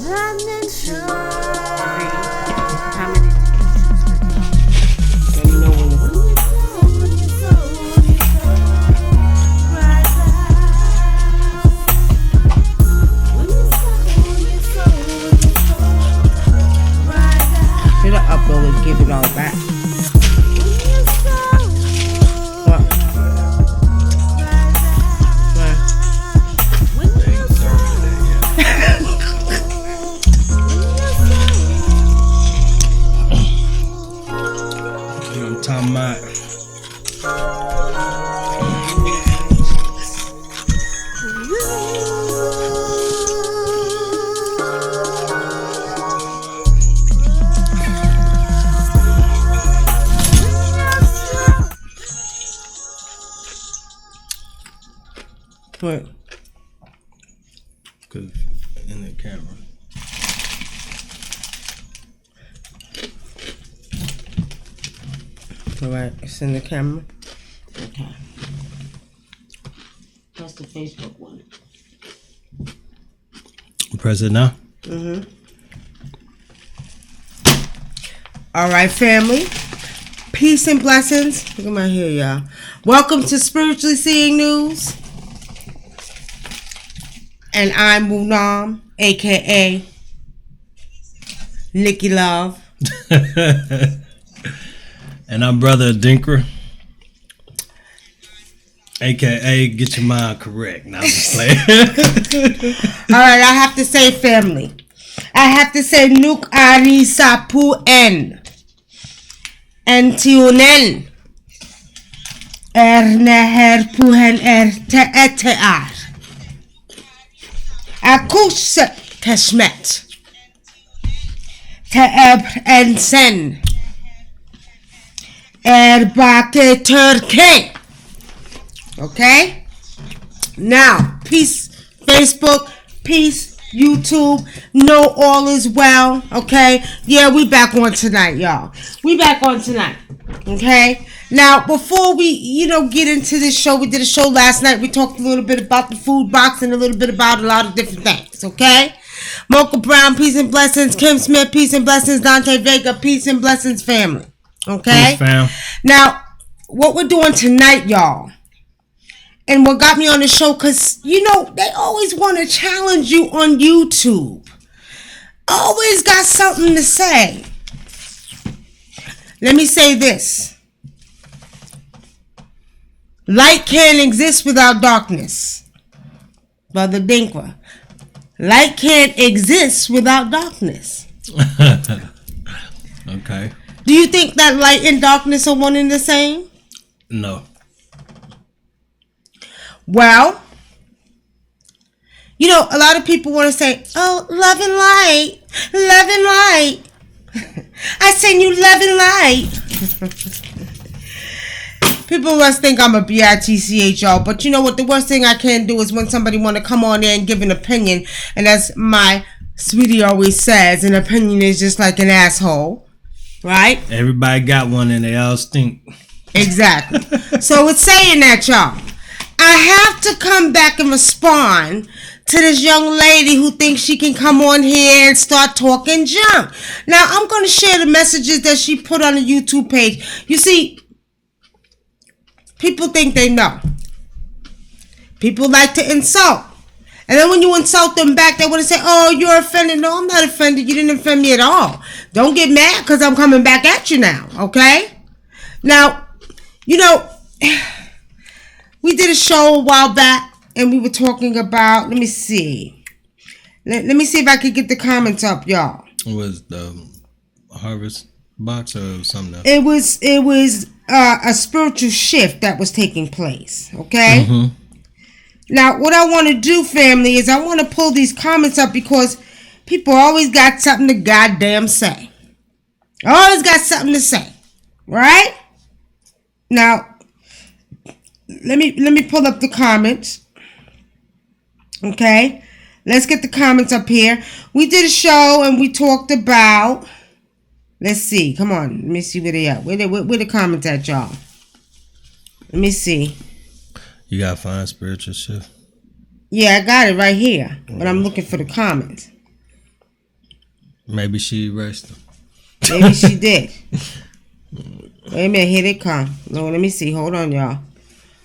How many did you choose for them? So you know when hit an upload and give it all back. What? You know what I'm talking about? What? Cause in the camera. Alright, it's in the camera. Okay. That's the Facebook one. Press it now. Alright, family. Peace and blessings. Look at my hair, y'all. Welcome to Spiritually Seeing News. And I'm Wunam, aka Nikki Love. And I'm Brother Adinkra, aka Get Your Mind Correct. Now I'm just playing. Alright, I have to say family. I have to say Nuk Ari Sapu En. Entiunen. Neher Puhen Te Etear. Akus Teshmet. Teeb Ensen. Erbake Turkey. Okay? Now, peace, Facebook, peace, YouTube. Know all is well. Okay? Yeah, we back on tonight, y'all. We back on tonight. Okay? Now, before we, get into this show, we did a show last night. We talked a little bit about the food box and a little bit about a lot of different things. Okay? Mocha Brown, peace and blessings. Kim Smith, peace and blessings. Dante Vega, peace and blessings, family. Okay? Peace, fam. Now, what we're doing tonight, y'all, and what got me on the show, because, they always want to challenge you on YouTube. Always got something to say. Let me say this. Light can't exist without darkness. Brother Dinkra. Light can't exist without darkness. Okay. Do you think that light and darkness are one and the same? No. Well, a lot of people want to say, oh, love and light, love and light. I send you love and light. People must think I'm a bitch, y'all. But you know what? The worst thing I can do is when somebody want to come on there and give an opinion. And as my sweetie always says, an opinion is just like an asshole. Right? Everybody got one and they all stink. Exactly. So it's saying that, y'all. I have to come back and respond to this young lady who thinks she can come on here and start talking junk. Now, I'm going to share the messages that she put on the YouTube page. You see, people think they know. People like to insult. And then when you insult them back, they want to say, oh, you're offended. No, I'm not offended. You didn't offend me at all. Don't get mad because I'm coming back at you now, okay? Now, we did a show a while back, and we were talking about, let me see. Let me see if I can get the comments up, y'all. Was the harvest box or something else? It was a spiritual shift that was taking place, okay? Mm-hmm. Now, what I want to do, family, is I want to pull these comments up because people always got something to goddamn say. Always got something to say, right? Now, let me pull up the comments. Okay, let's get the comments up here. We did a show and we talked about. Let's see. Come on, let me see where they at. Where the comments at, y'all? Let me see. You gotta find spiritual shift. Yeah, I got it right here, but I'm looking for the comments. Maybe she erased them. Maybe she did. Wait a minute, here they come. No, let me see. Hold on, y'all.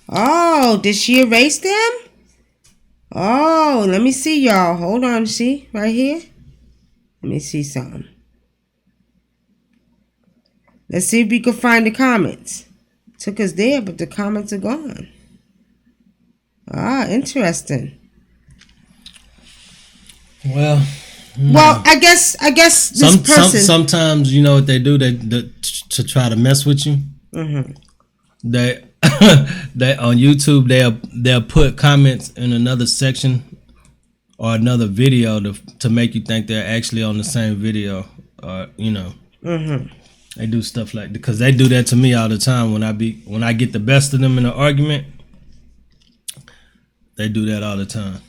Oh, did she erase them? Oh, let me see, y'all. Hold on, see? Right here? Let me see something. Let's see if we can find the comments. Took us there, but the comments are gone. Ah, interesting. Well, I guess this person. Sometimes you know what they do. They to try to mess with you. Mm-hmm. They they on YouTube they'll put comments in another section or another video to make you think they're actually on the same video. Or Mm-hmm. They do stuff like because they do that to me all the time when I get the best of them in an argument. They do that all the time.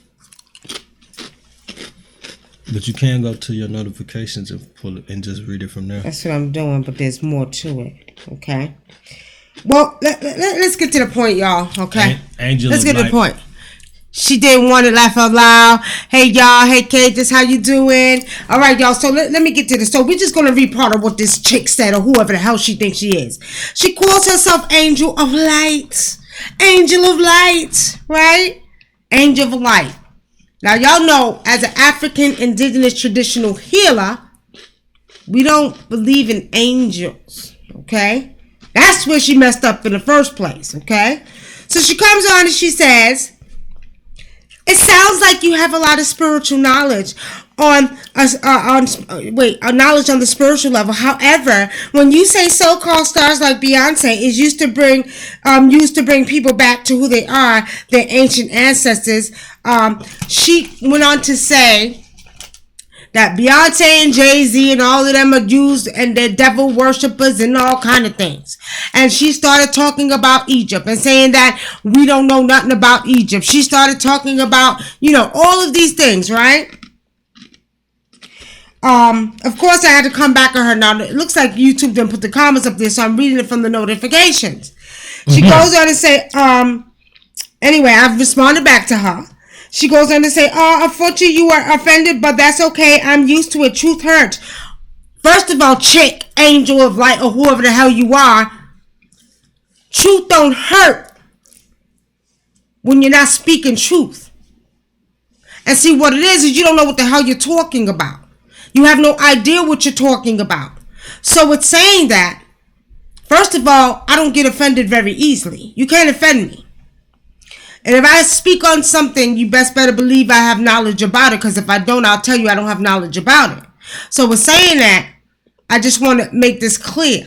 But you can go to your notifications and pull it and just read it from there. That's what I'm doing, but there's more to it. Okay. Well, let's get to the point, y'all. Okay. Let's get to the point. She didn't want to laugh out loud. Hey, y'all. Hey, Kate. This how you doing? All right, y'all. So let me get to this. So we're just going to read part of what this chick said or whoever the hell she thinks she is. She calls herself Angel of Light. Angel of Light. Right? Angel of Light. Now, y'all know, as an African indigenous traditional healer, we don't believe in angels, okay? That's where she messed up in the first place, okay? So she comes on and she says, it sounds like you have a lot of spiritual knowledge knowledge on the spiritual level. However, when you say so-called stars like Beyonce is used to bring people back to who they are, their ancient ancestors, she went on to say that Beyonce and Jay-Z and all of them are used and they're devil worshippers and all kind of things. And she started talking about Egypt and saying that we don't know nothing about Egypt. She started talking about, all of these things, right? Of course, I had to come back on her. Now, it looks like YouTube didn't put the comments up there, so I'm reading it from the notifications. She goes on and say, anyway, I've responded back to her. She goes on to say, unfortunately, you are offended, but that's okay. I'm used to it. Truth hurts. First of all, chick, Angel of Light, or whoever the hell you are, truth don't hurt when you're not speaking truth. And see, what it is you don't know what the hell you're talking about. You have no idea what you're talking about. So it's saying that, first of all, I don't get offended very easily. You can't offend me. And if I speak on something, you best better believe I have knowledge about it. Because if I don't, I'll tell you I don't have knowledge about it. So with saying that, I just want to make this clear.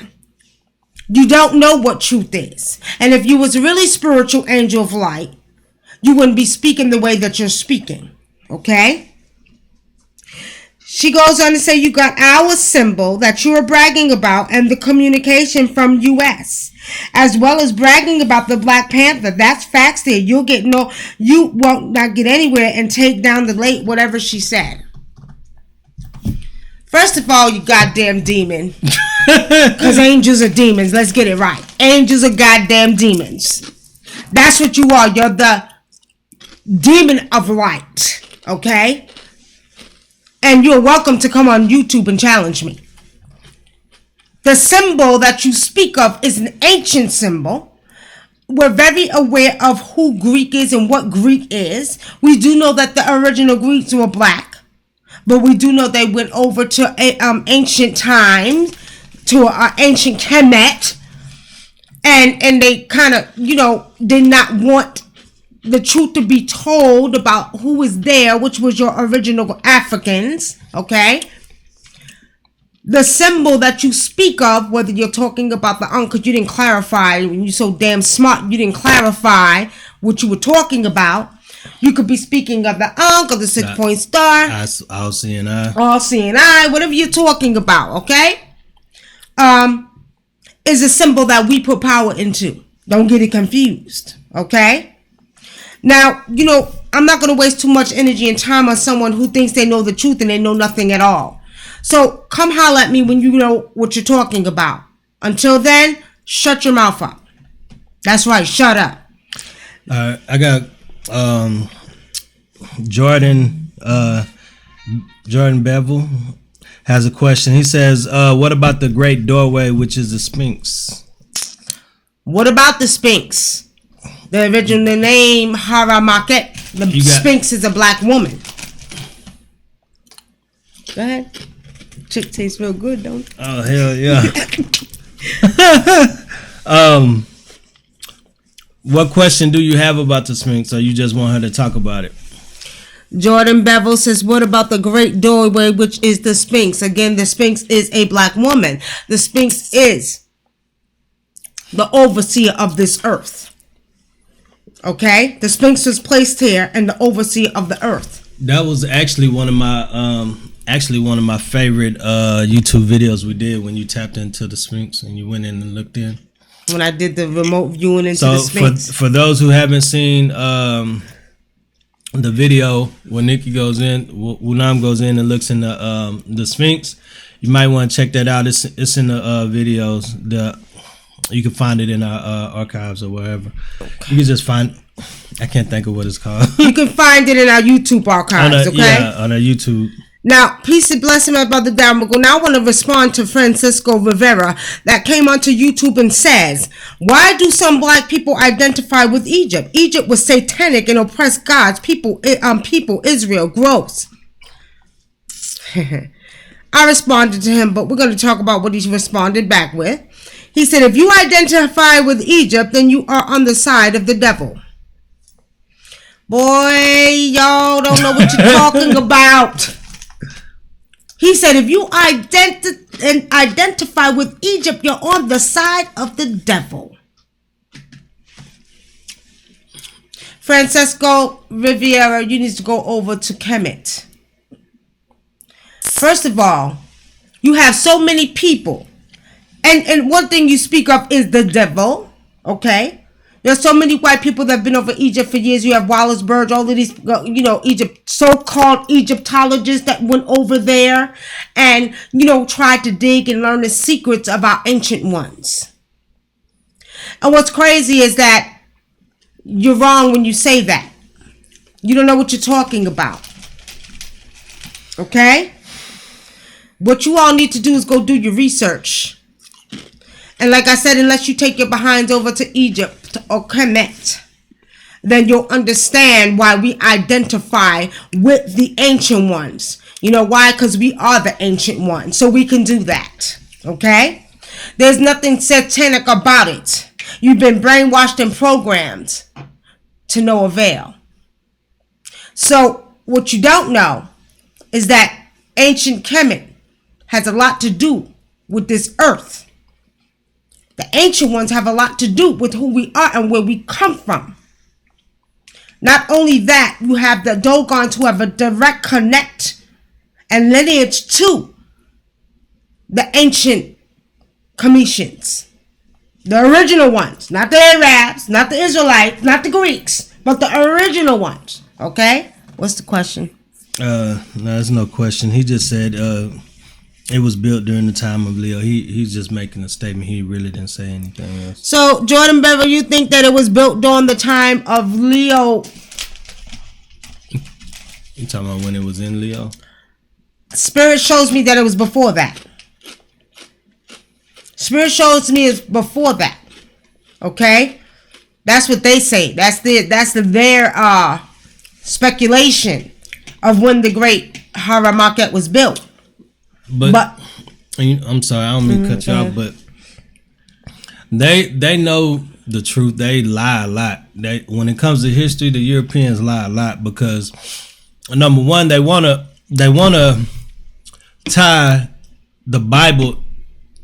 You don't know what truth is. And if you was a really spiritual angel of light, you wouldn't be speaking the way that you're speaking. Okay? She goes on to say you got our symbol that you are bragging about and the communication from U.S. as well as bragging about the Black Panther. That's facts there. You won't not get anywhere and take down the late whatever she said. First of all, you goddamn demon. Because angels are demons. Let's get it right. Angels are goddamn demons. That's what you are. You're the demon of light. Okay? And you're welcome to come on YouTube and challenge me. The symbol that you speak of is an ancient symbol. We're very aware of who Greek is and what Greek is. We do know that the original Greeks were black. But we do know they went over to ancient times, to ancient Kemet. And they kind of, did not want the truth to be told about who was there, which was your original Africans, okay? The symbol that you speak of, whether you're talking about the because you didn't clarify, when you're so damn smart, you didn't clarify what you were talking about. You could be speaking of the or the 6-point star. All seeing eye. All seeing eye, whatever you're talking about, okay? Is a symbol that we put power into. Don't get it confused, okay? Now, I'm not going to waste too much energy and time on someone who thinks they know the truth and they know nothing at all. So come holler at me when you know what you're talking about. Until then, shut your mouth up. That's right, shut up. I got Jordan Bevel. has a question. He says, "What about the Great Doorway, which is the Sphinx?" What about the Sphinx? The original name Haramaket. The Sphinx is a black woman. Go ahead. Chick tastes real good, don't it? Oh hell yeah. What question do you have about the Sphinx, or you just want her to talk about it? Jordan Bevel says, what about the Great Doorway, which is the Sphinx? Again, the Sphinx is a black woman. The Sphinx is the overseer of this earth. Okay? The Sphinx was placed here and the overseer of the earth. That was actually one of my favorite YouTube videos we did, when you tapped into the Sphinx and you went in and looked in. When I did the remote viewing into the Sphinx. For those who haven't seen the video where Nikki goes in, Wunam goes in and looks in the Sphinx, you might want to check that out. It's in the videos. You can find it in our archives or wherever. You can just find. I can't think of what it's called. You can find it in our YouTube archives. Okay. Yeah, on our YouTube. Now, peace and blessing, my brother Dalmago. Now I want to respond to Francisco Rivera that came onto YouTube and says, why do some black people identify with Egypt? Egypt was satanic and oppressed God's people, Israel. Gross. I responded to him, but we're going to talk about what he responded back with. He said, if you identify with Egypt, then you are on the side of the devil. Boy, y'all don't know what you're talking about. He said, if you identify with Egypt, you're on the side of the devil. Francisco Riviera, you need to go over to Kemet. First of all, you have so many people. And one thing you speak of is the devil. Okay? There's so many white people that have been over Egypt for years. You have Wallace Burge, all of these, so-called Egyptologists that went over there and, tried to dig and learn the secrets of our ancient ones. And what's crazy is that you're wrong when you say that. You don't know what you're talking about. Okay? What you all need to do is go do your research. And like I said, unless you take your behinds over to Egypt or Kemet, then you'll understand why we identify with the ancient ones. You know why? Because we are the ancient ones. So we can do that. Okay? There's nothing satanic about it. You've been brainwashed and programmed to no avail. So what you don't know is that ancient Kemet has a lot to do with this earth. The ancient ones have a lot to do with who we are and where we come from. Not only that, you have the Dogons who have a direct connect and lineage to the ancient Cometians. The original ones. Not the Arabs, not the Israelites, not the Greeks, but the original ones. Okay? What's the question? No, there's no question. He just said it was built during the time of Leo. He's just making a statement. He really didn't say anything else. So, Jordan Bever, you think that it was built during the time of Leo? You talking about when it was in Leo? Spirit shows me that it was before that. Spirit shows me it's before that. Okay? That's what they say. That's their speculation of when the great Haramaket was built. But I'm sorry, I don't mean to cut you off, but they know the truth. They lie a lot. When it comes to history, the Europeans lie a lot because number one, they wanna tie the Bible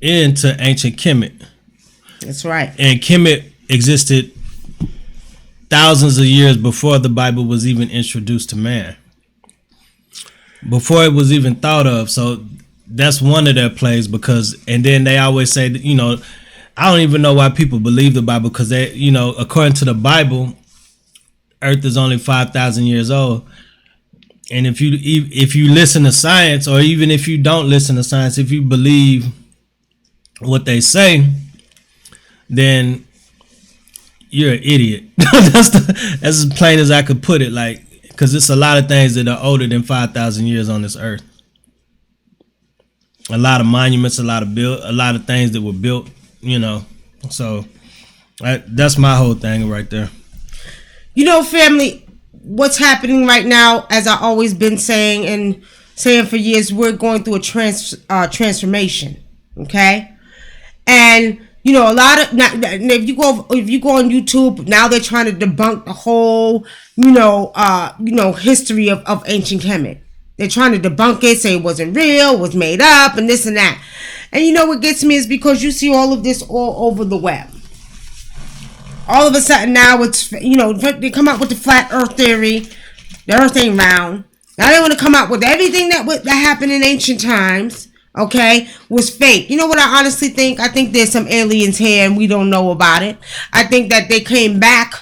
into ancient Kemet. That's right. And Kemet existed thousands of years before the Bible was even introduced to man. Before it was even thought of. So that's one of their plays and then they always say that, I don't even know why people believe the Bible because they, according to the Bible, Earth is only 5,000 years old. And if you listen to science, or even if you don't listen to science, if you believe what they say, then you're an idiot. That's as plain as I could put it. Because it's a lot of things that are older than 5,000 years on this earth. a lot of monuments, a lot of things that were built, So that's my whole thing right there. Family, what's happening right now, as I always been saying and saying for years, we're going through a transformation. Okay, and a lot of if you go on YouTube now, they're trying to debunk the whole history of ancient Kemet. They're trying to debunk it, say it wasn't real, was made up, and this and that. And what gets me is because you see all of this all over the web. All of a sudden now it's they come out with the flat Earth theory. The Earth ain't round. Now they want to come out with everything that happened in ancient times. Okay, was fake. You know what I honestly think? I think there's some aliens here and we don't know about it. I think that they came back,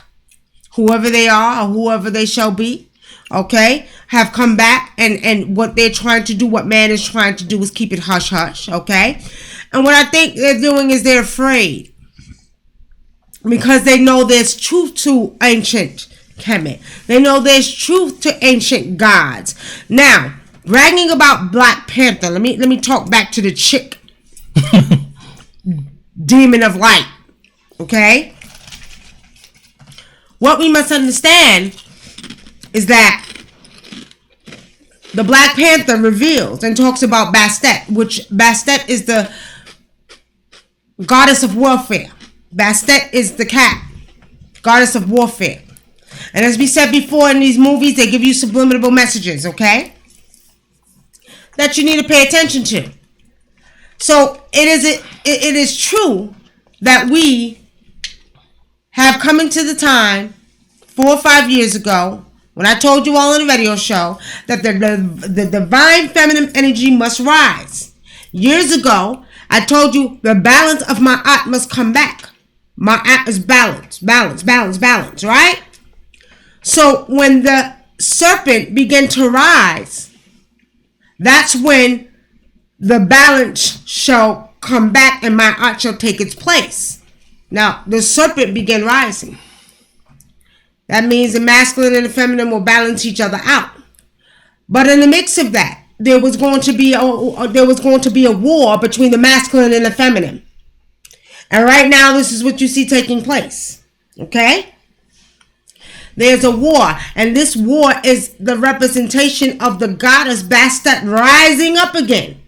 whoever they are or whoever they shall be, okay, have come back, and what they're trying to do, what man is trying to do, is keep it hush hush, okay? And what I think they're doing is they're afraid because they know there's truth to ancient Kemet. They know there's truth to ancient gods. Now, bragging about Black Panther, let me talk back to the chick demon of light, okay? What we must understand is that the Black Panther reveals and talks about Bastet, which Bastet is the goddess of warfare. Bastet is the cat, goddess of warfare. And as we said before, in these movies, they give you subliminal messages, okay, that you need to pay attention to. So it is true that we have come into the time 4 or 5 years ago, when I told you all in the radio show that the divine feminine energy must rise. Years ago, I told you the balance of my art must come back. My art is balance, right? So when the serpent began to rise, that's when the balance shall come back and my art shall take its place. Now, the serpent began rising. That means the masculine and the feminine will balance each other out. But in the mix of that, there was going to be a war between the masculine and the feminine. And right now, this is what you see taking place. Okay? There's a war, and this war is the representation of the goddess Bastet rising up again,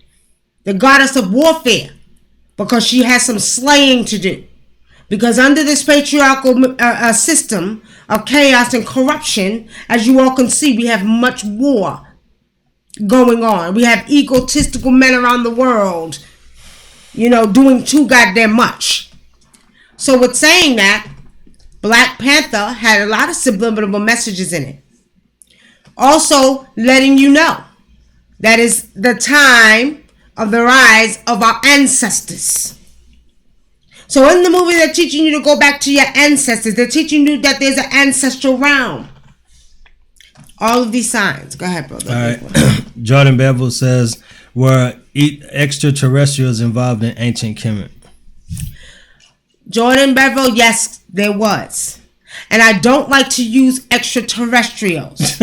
the goddess of warfare, because she has some slaying to do. Because under this patriarchal system of chaos and corruption, as you all can see, we have much war going on. We have egotistical men around the world, doing too goddamn much. So with saying that, Black Panther had a lot of subliminal messages in it. Also letting you know that is the time of the rise of our ancestors. So in the movie, they're teaching you to go back to your ancestors. They're teaching you that there's an ancestral realm. All of these signs. Go ahead, brother. All right. Jordan Bevel says, were extraterrestrials involved in ancient Kemet? Jordan Bevel, yes, there was. And I don't like to use extraterrestrials.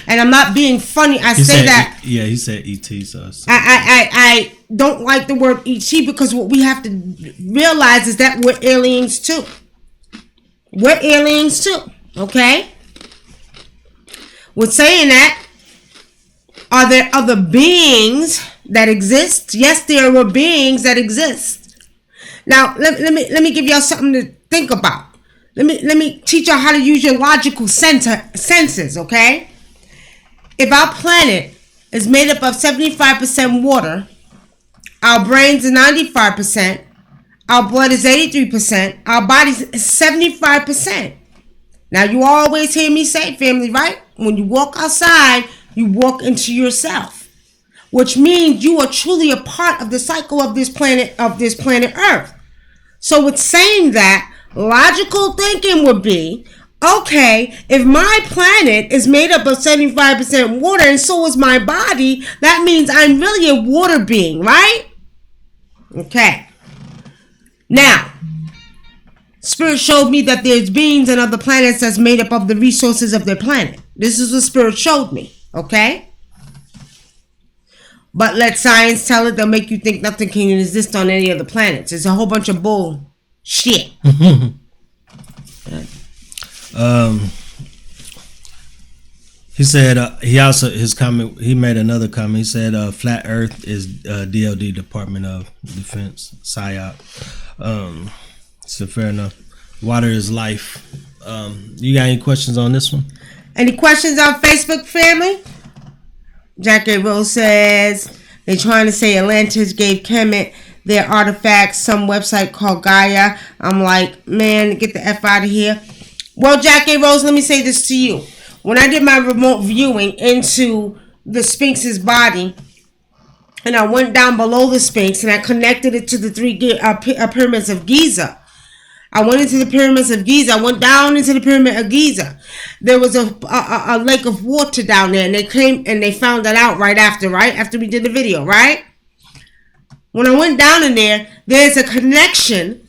And I'm not being funny. I say that. Yeah, he said ET. So I don't like the word ET because what we have to realize is that we're aliens too. We're aliens too. Okay? With saying that, are there other beings that exist? Yes, there are beings that exist. Now, let me give y'all something to think about. Let me teach y'all how to use your logical senses, okay? If our planet is made up of 75% water, our brains are 95%, our blood is 83%, our bodies is 75%. Now, you always hear me say, family, right? When you walk outside, you walk into yourself, which means you are truly a part of the cycle of this planet Earth. So with saying that, logical thinking would be, okay, if my planet is made up of 75% water and so is my body, that means I'm really a water being, right? Okay. Now, Spirit showed me that there's beings on other planets that's made up of the resources of their planet. This is what Spirit showed me, okay? But let science tell it, they'll make you think nothing can exist on any other planets. It's a whole bunch of bull shit. He said he made another comment. He said flat Earth is DoD, Department of Defense, PSYOP. So fair enough. Water is life. You got any questions on this one? Any questions on Facebook, family? Jack A. Rose says they're trying to say Atlantis gave Kemet their artifacts, some website called Gaia. I'm like, man, get the F out of here. Well, Jack A. Rose, let me say this to you. When I did my remote viewing into the Sphinx's body, and I went down below the Sphinx and I connected it to the three pyramids of Giza. I went into the pyramids of Giza. I went down into the pyramid of Giza. There was a lake of water down there, and they came and they found that out right after we did the video, right? When I went down in there, there's a connection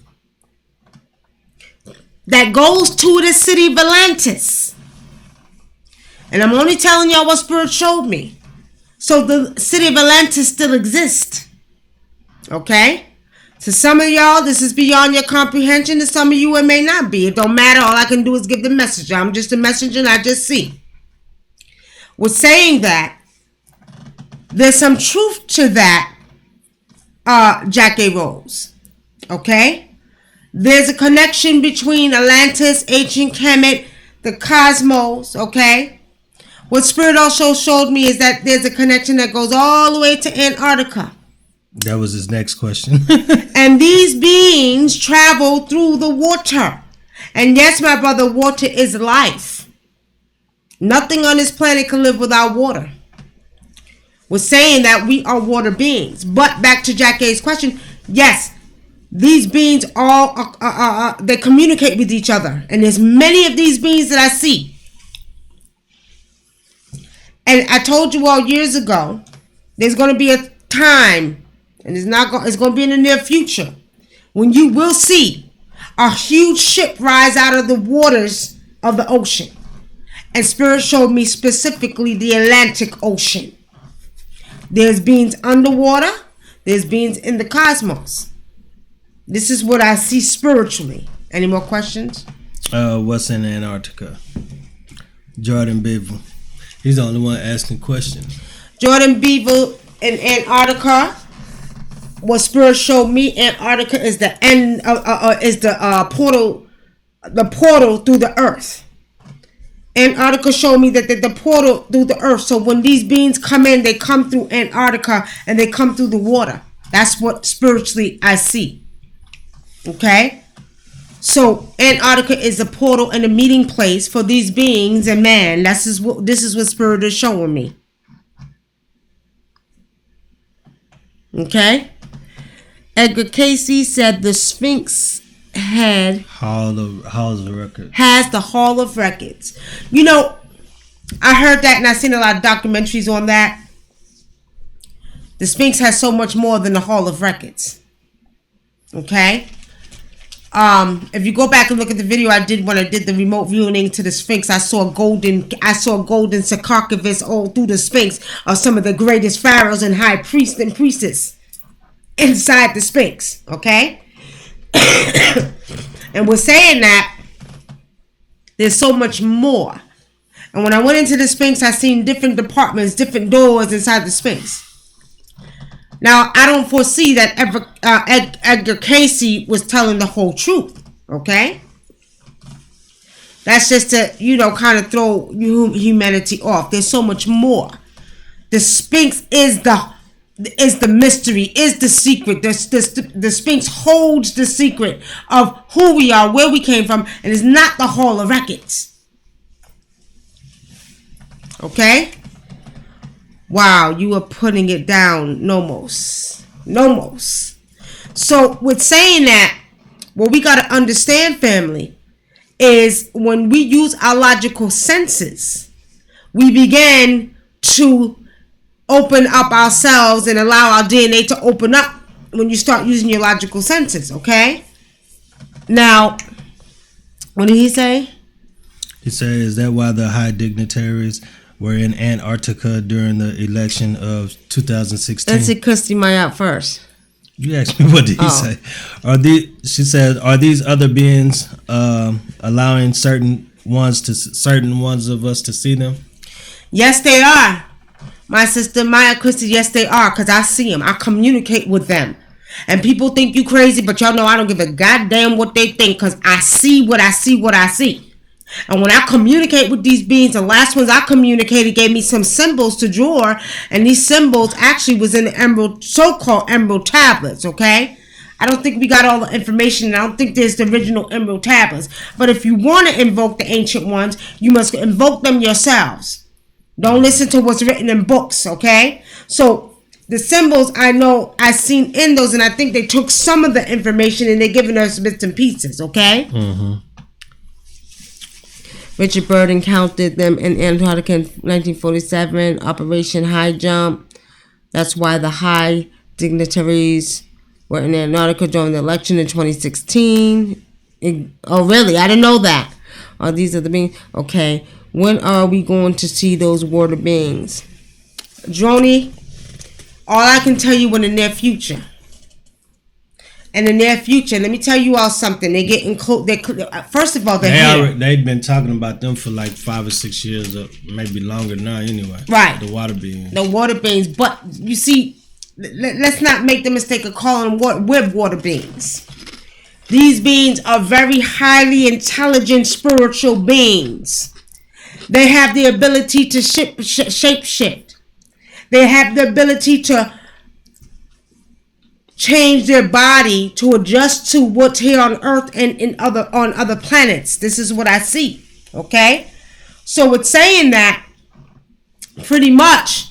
that goes to the city of Atlantis. And I'm only telling y'all what Spirit showed me. So the city of Atlantis still exists. Okay? To some of y'all, this is beyond your comprehension. To some of you, it may not be. It don't matter. All I can do is give the message. I'm just a messenger and I just see. With saying that, there's some truth to that, Jack A. Rose. Okay? There's a connection between Atlantis, ancient Kemet, the cosmos, okay? What Spirit also showed me is that there's a connection that goes all the way to Antarctica. That was his next question. And these beings travel through the water. And yes, my brother, water is life. Nothing on this planet can live without water. We're saying that we are water beings. But back to Jack A's question, yes, these beings all they communicate with each other. And there's many of these beings that I see. And I told you all years ago, there's going to be a time, and it's going to be in the near future, when you will see a huge ship rise out of the waters of the ocean. And Spirit showed me specifically the Atlantic Ocean. There's beings underwater. There's beings in the cosmos. This is what I see spiritually. Any more questions? What's in Antarctica? Jordan Beaver. He's the only one asking questions. Jordan Beaver in Antarctica. What Spirit showed me, Antarctica is the end. Is the portal, through the earth. Antarctica showed me that the portal through the earth. So when these beings come in, they come through Antarctica and they come through the water. That's what spiritually I see. Okay. So Antarctica is a portal and a meeting place for these beings and man. This is what Spirit is showing me. Okay. Edgar Casey said the Sphinx has the Hall of Records. You know, I heard that and I've seen a lot of documentaries on that. The Sphinx has so much more than the Hall of Records. Okay. If you go back and look at the video I did when I did the remote viewing to the Sphinx, I saw golden sarcophagus all through the Sphinx of some of the greatest pharaohs and high priests and priestess inside the Sphinx. Okay? And we're saying that there's so much more. And when I went into the Sphinx, I seen different departments, different doors inside the Sphinx. Now, I don't foresee that Edgar Casey was telling the whole truth, okay? That's just to, kind of throw humanity off. There's so much more. The Sphinx is the mystery, is the secret. The Sphinx holds the secret of who we are, where we came from, and it's not the Hall of Records. Okay? Wow, you are putting it down, Nomos. So with saying that, what we got to understand, family, is when we use our logical senses, we begin to open up ourselves and allow our DNA to open up when you start using your logical senses, okay? Now, what did he say? He said, is that why the high dignitaries were in Antarctica during the election of 2016. Let's see Christy May out first. You asked me, what did he say? She said, are these other beings allowing certain ones of us to see them? Yes, they are. My sister Maya Christy, yes, they are, because I see them. I communicate with them. And people think you crazy, but y'all know I don't give a goddamn what they think, because I see what I see. And when I communicate with these beings, the last ones I communicated gave me some symbols to draw, and these symbols actually was in the so-called emerald tablets, okay? I don't think we got all the information, and I don't think there's the original emerald tablets. But if you want to invoke the ancient ones, you must invoke them yourselves. Don't listen to what's written in books, okay? So the symbols I know I seen in those, and I think they took some of the information and they're giving us bits and pieces, okay? Mm-hmm. Richard Byrd encountered them in Antarctica in 1947, Operation High Jump. That's why the high dignitaries were in Antarctica during the election in 2016. Oh, really? I didn't know that. Oh, these are the beings. Okay. When are we going to see those water beings? Droney, all I can tell you in the near future. In the near future, let me tell you all something. They're getting close. First of all, they've been talking about them for like 5 or 6 years, or maybe longer now. Anyway, right? The water beings. The water beings, but you see, let's not make the mistake of calling them water beings. These beings are very highly intelligent spiritual beings. They have the ability to shape shift. They have the ability to change their body to adjust to what's here on Earth and on other planets. This is what I see. Okay? So it's saying that pretty much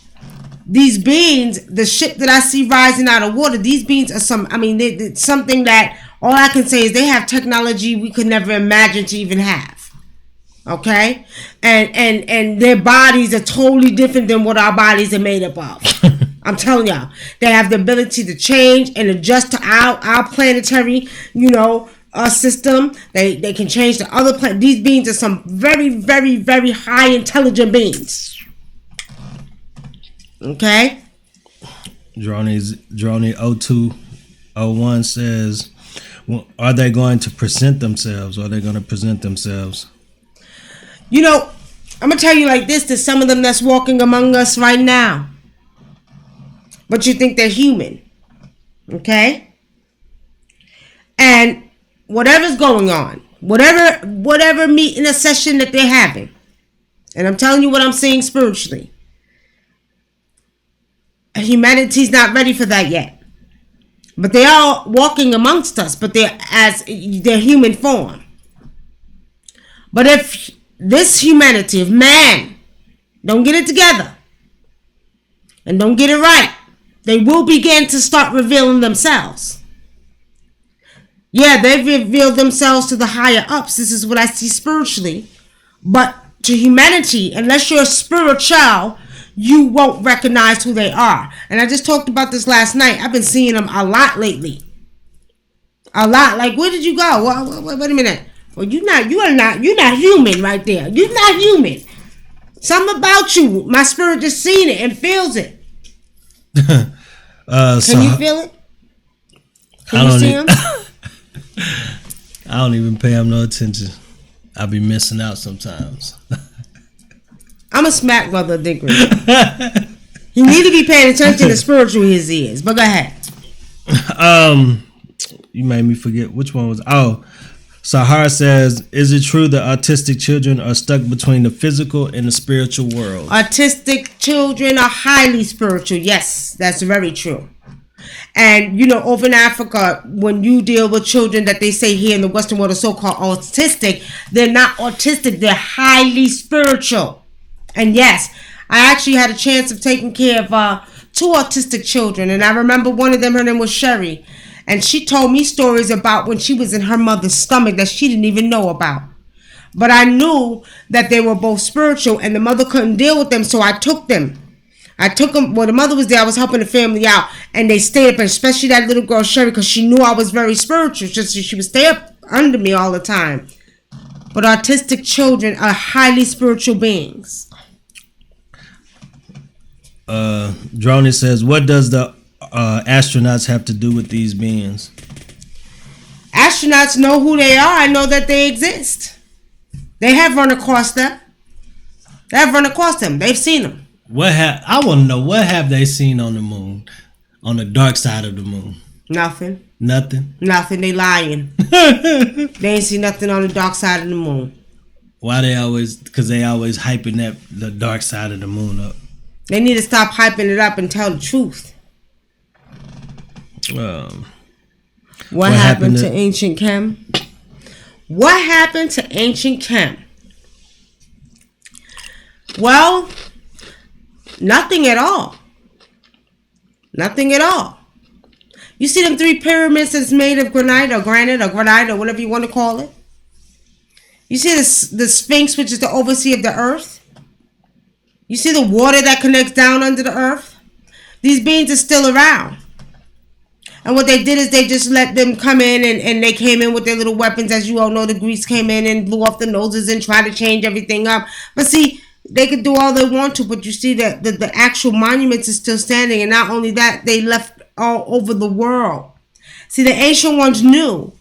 these beings, the ship that I see rising out of water, these beings are it's something that all I can say is they have technology we could never imagine to even have. Okay? And their bodies are totally different than what our bodies are made up of. I'm telling y'all, they have the ability to change and adjust to our planetary, system. They can change to other planets. These beings are some very, very, very high intelligent beings. Okay? Droney 0201 says, are they going to present themselves? Are they going to present themselves? I'm going to tell you like this. There's some of them that's walking among us right now. But you think they're human. Okay? And whatever's going on, whatever meeting or session that they're having, and I'm telling you what I'm seeing spiritually, humanity's not ready for that yet. But they are walking amongst us, but they're human form. But if this humanity, if man don't get it together and don't get it right, they will begin to start revealing themselves. Yeah, they've revealed themselves to the higher ups. This is what I see spiritually. But to humanity, unless you're spiritual, you won't recognize who they are. And I just talked about this last night. I've been seeing them a lot lately. A lot. Like, where did you go? Wait a minute. Well, you're not human right there. You're not human. Something about you, my spirit just seen it and feels it. Can you feel it? Can you see him? I don't even pay him no attention. I be missing out sometimes. I'm a smack brother, Adinkra. He need to be paying attention to spiritual his is. But go ahead. You made me forget which one was. Oh, Sahar says, is it true that autistic children are stuck between the physical and the spiritual world? Autistic children are highly spiritual. Yes, that's very true. And, over in Africa, when you deal with children that they say here in the Western world are so-called autistic, they're not autistic. They're highly spiritual. And yes, I actually had a chance of taking care of 2 autistic children. And I remember one of them, her name was Sherry. And she told me stories about when she was in her mother's stomach that she didn't even know about. But I knew that they were both spiritual and the mother couldn't deal with them, so I took them. When the mother was there, I was helping the family out, and they stayed up, especially that little girl Sherry, because she knew I was very spiritual. She would stay up under me all the time. But autistic children are highly spiritual beings. Droney says, what does the astronauts have to do with these beings? Astronauts know who they are. I know that they exist. They have run across them. They've seen them. I want to know, what have they seen on the moon, on the dark side of the moon? Nothing. They lying. They ain't see nothing on the dark side of the moon. Why they always? Because they always hyping the dark side of the moon up. They need to stop hyping it up and tell the truth. What happened to ancient Chem? What happened to ancient Chem? Well, nothing at all. Nothing at all. You see them 3 pyramids that's made of granite or whatever you want to call it? You see the sphinx, which is the overseer of the earth? You see the water that connects down under the earth? These beings are still around. And what they did is they just let them come in, and they came in with their little weapons. As you all know, the Greeks came in and blew off the noses and tried to change everything up. But see, they could do all they want to, but you see that the actual monuments are still standing. And not only that, they left all over the world. See, the ancient ones knew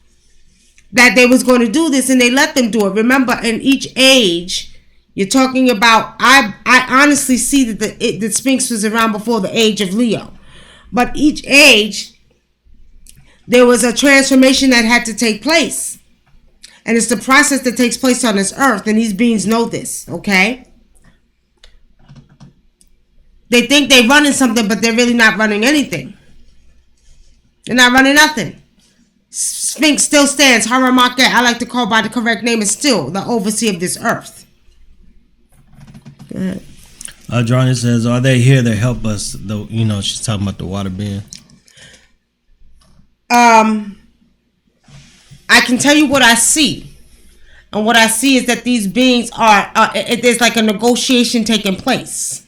that they was going to do this, and they let them do it. Remember, in each age, you're talking about, I honestly see that the Sphinx was around before the age of Leo. But each age, there was a transformation that had to take place. And it's the process that takes place on this earth, and these beings know this, okay? They think they're running something, but they're really not running anything. They're not running nothing. Sphinx still stands. Hara Market, I like to call by the correct name, is still the overseer of this earth. Go ahead. Johnny says, are they here to help us? Though, she's talking about the water being. I can tell you what I see. And what I see is that these beings are, there's like a negotiation taking place.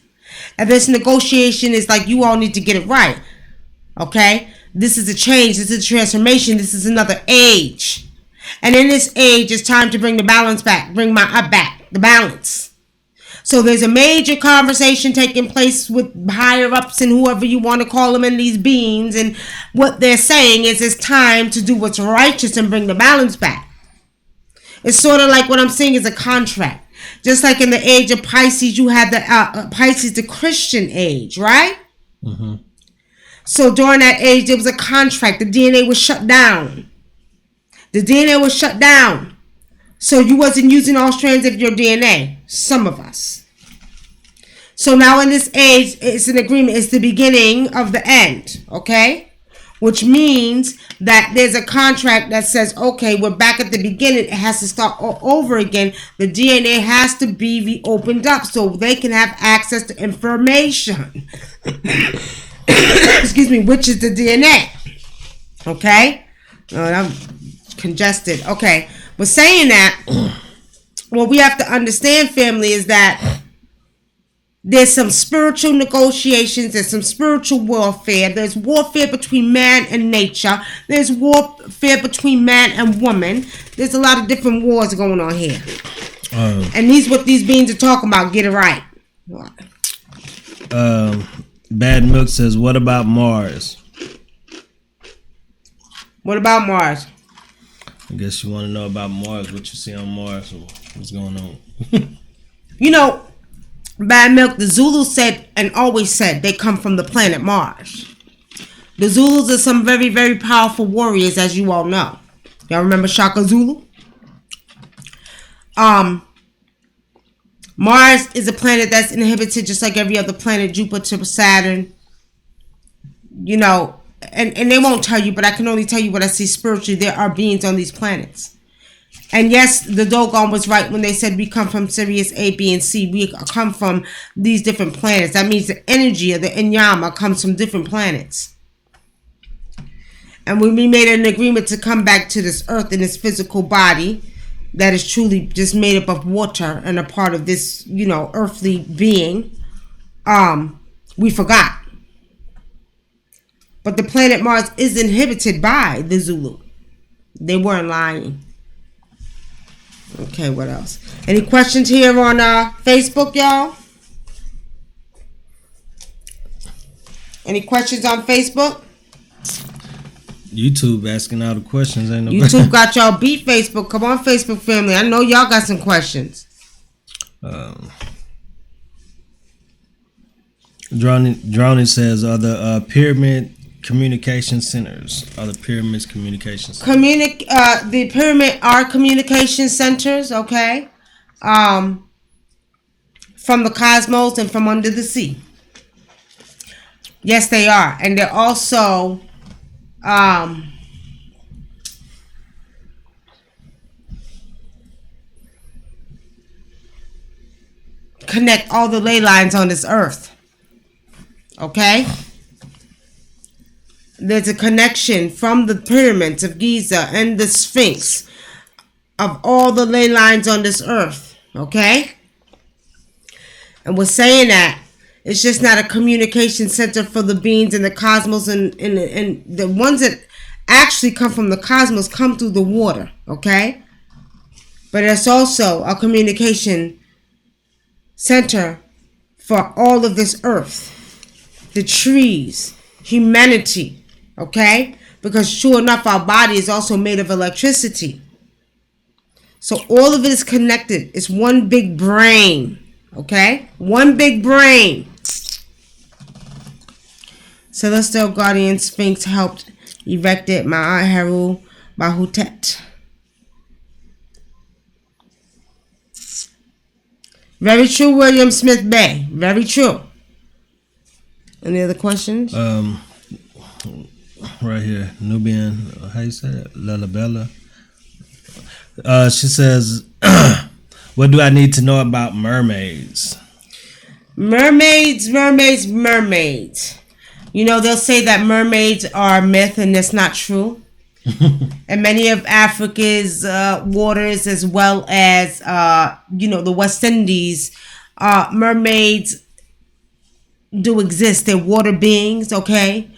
And this negotiation is like, you all need to get it right. Okay? This is a change. This is a transformation. This is another age. And in this age, it's time to bring the balance back. Bring back. The balance. So there's a major conversation taking place with higher ups and whoever you want to call them, and these beings. And what they're saying is it's time to do what's righteous and bring the balance back. It's sort of like what I'm saying is a contract. Just like in the age of Pisces, you had the Pisces, the Christian age, right? Mm-hmm. So during that age, there was a contract. The DNA was shut down. So you wasn't using all strands of your DNA. Some of us. So now in this age, it's an agreement. It's the beginning of the end. Okay? Which means that there's a contract that says, okay, we're back at the beginning. It has to start all over again. The DNA has to be reopened up so they can have access to information. Excuse me, which is the DNA. Okay? I'm congested. Okay. But saying that, what we have to understand, family, is that there's some spiritual negotiations. There's some spiritual warfare. There's warfare between man and nature. There's warfare between man and woman. There's a lot of different wars going on here. And what these beings are talking about. Get it right. Bad Milk says, what about Mars? What about Mars? I guess you want to know about Mars, what you see on Mars, or what's going on. Bad Milk, the Zulus said and always said they come from the planet Mars. The Zulus are some very, very powerful warriors, as you all know. Y'all remember Shaka Zulu? Mars is a planet that's inhabited just like every other planet, Jupiter, Saturn. And they won't tell you, but I can only tell you what I see spiritually. There are beings on these planets. And yes, the Dogon was right when they said we come from Sirius A, B, and C. We come from these different planets. That means the energy of the Inyama comes from different planets. And when we made an agreement to come back to this earth in this physical body that is truly just made up of water and a part of this, earthly being, we forgot. But the planet Mars is inhabited by the Zulu. They weren't lying. Okay, what else? Any questions here on Facebook, y'all? Any questions on Facebook? YouTube asking all the questions. Ain't no YouTube got y'all beat Facebook. Come on, Facebook family. I know y'all got some questions. Droning says, are the pyramid communication centers? Are the pyramids communication centers? The pyramid are communication centers, okay? From the cosmos and from under the sea. Yes, they are. And they're also connect all the ley lines on this earth. Okay? There's a connection from the pyramids of Giza and the Sphinx of all the ley lines on this earth. Okay? And we're saying that it's just not a communication center for the beings in the cosmos, and the ones that actually come from the cosmos come through the water. Okay? But it's also a communication center for all of this earth. The trees, humanity, okay? Because sure enough, our body is also made of electricity. So all of it is connected. It's one big brain, okay? One big brain. Celestial Guardian Sphinx helped erected Ma'at Heru Bahutet. Very true, William Smith Bay. Very true. Any other questions? Right here, Nubian. How you say it? Lalabella. She says, "What do I need to know about mermaids?" Mermaids. You know, they'll say that mermaids are a myth, and that's not true. And many of Africa's waters, as well as the West Indies, mermaids do exist. They're water beings, okay?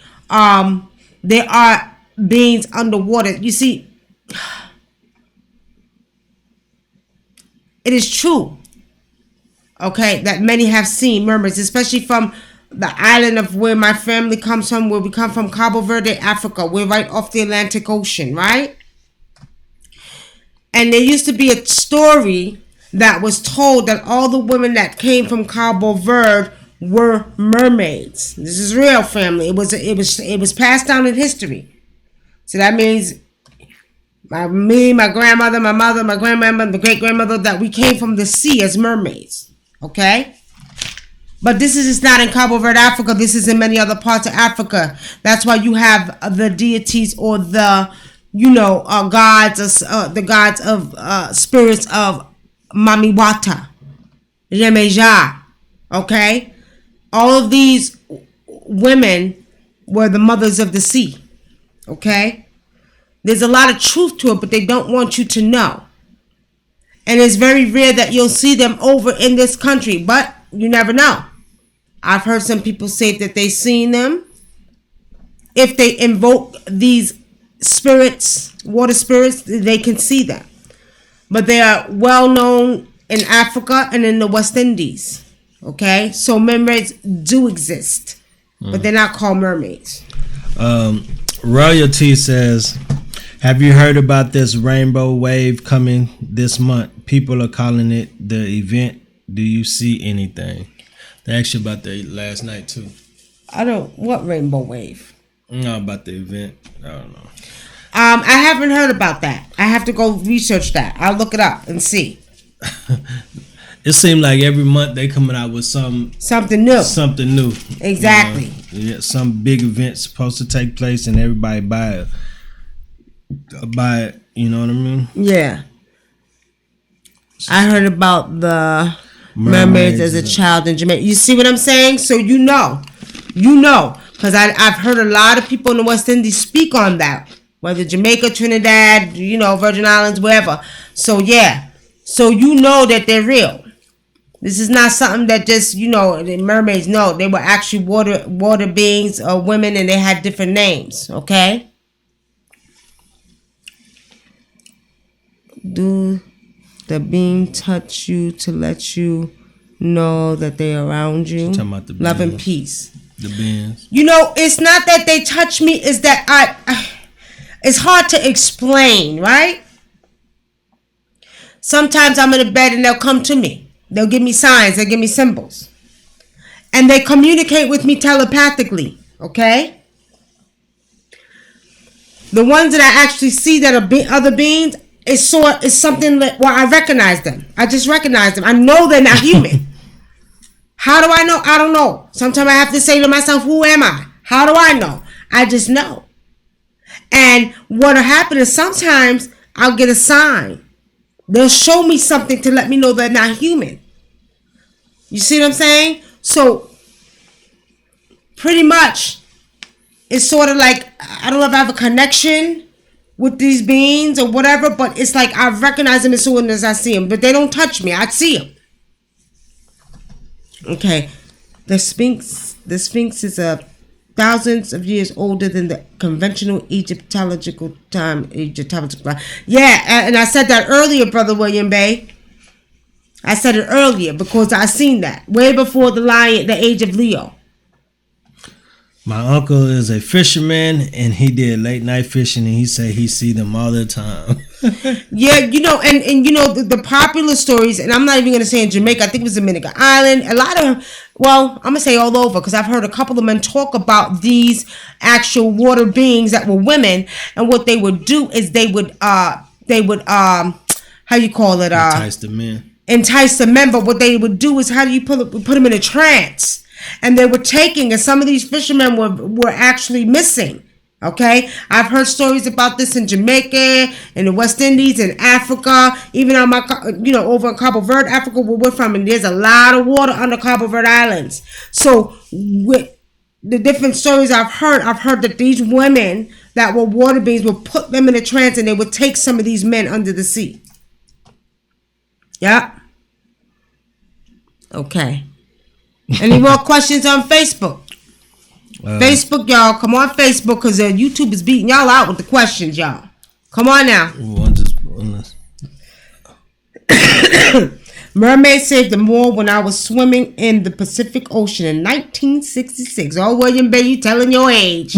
They are beings underwater. You see, it is true, okay, that many have seen mermaids, especially from the island of where my family comes from, where we come from, Cabo Verde, Africa. We're right off the Atlantic Ocean, right? And there used to be a story that was told that all the women that came from Cabo Verde were mermaids. This is real, family. It was passed down in history. So that means my grandmother, my mother, my grandmother, the great grandmother, that we came from the sea as mermaids. Okay? But this is not in Cabo Verde, Africa. This is in many other parts of Africa. That's why you have the deities or the gods of spirits of Mamiwata, Yemeja. Okay? All of these women were the mothers of the sea. Okay? There's a lot of truth to it, but they don't want you to know. And it's very rare that you'll see them over in this country, but you never know. I've heard some people say that they've seen them. If they invoke these spirits, water spirits, they can see them. But they are well known in Africa and in the West Indies. Okay? So mermaids do exist, but they're not called mermaids. Royalty says, have you heard about this rainbow wave coming this month? People are calling it the event. Do you see anything? They asked you about that last night too. What rainbow wave? No, about the event. I don't know. I haven't heard about that. I have to go research that. I'll look it up and see. It seemed like every month they coming out with something new. Exactly. Yeah, some big event supposed to take place and everybody buy it. You know what I mean? Yeah. I heard about the mermaids as a child in Jamaica. You see what I'm saying? So you know, because I've heard a lot of people in the West Indies speak on that, whether Jamaica, Trinidad, Virgin Islands, wherever. So yeah, so you know that they're real. This is not something that just the mermaids. No, they were actually water beings or women, and they had different names. Okay. Do the being touch you to let you know that they're around you? Talking about the love and peace. The beings. You know, it's not that they touch me. It's that it's hard to explain, right? Sometimes I'm in a bed and they'll come to me. They'll give me signs. They'll give me symbols. And they communicate with me telepathically, okay? The ones that I actually see that are other beings is something that, well, I recognize them. I just recognize them. I know they're not human. How do I know? I don't know. Sometimes I have to say to myself, who am I? How do I know? I just know. And what'll happen is sometimes I'll get a sign. They'll show me something to let me know they're not human. You see what I'm saying? So, pretty much, it's sort of like, I don't know if I have a connection with these beings or whatever, but it's like I recognize them as soon as I see them. But they don't touch me. I see them. Okay, the Sphinx is thousands of years older than the conventional Egyptological time. Yeah, and I said that earlier, Brother William Bay. I said it earlier because I seen that way before the age of Leo. My uncle is a fisherman, and he did late night fishing, and he said he see them all the time. Yeah, you know, and you know the popular stories, and I'm not even gonna say in Jamaica. I think it was Dominican Island. A lot of, well, I'm gonna say all over because I've heard a couple of men talk about these actual water beings that were women, and what they would do is they would how you call it Entice the men. Entice the men, but what they would do is how do you put them in a trance? And they were taking, and some of these fishermen were actually missing. Okay, I've heard stories about this in Jamaica, in the West Indies, in Africa, even on over in Cabo Verde, Africa, where we're from, and there's a lot of water under Cabo Verde Islands. So with the different stories I've heard that these women that were water beings would put them in a trance, and they would take some of these men under the sea. Yeah. Okay. Any more questions on Facebook? Facebook, y'all. Come on, Facebook, because YouTube is beating y'all out with the questions, y'all. Come on now. Mermaid saved them more when I was swimming in the Pacific Ocean in 1966. Oh, William Bay, you telling your age.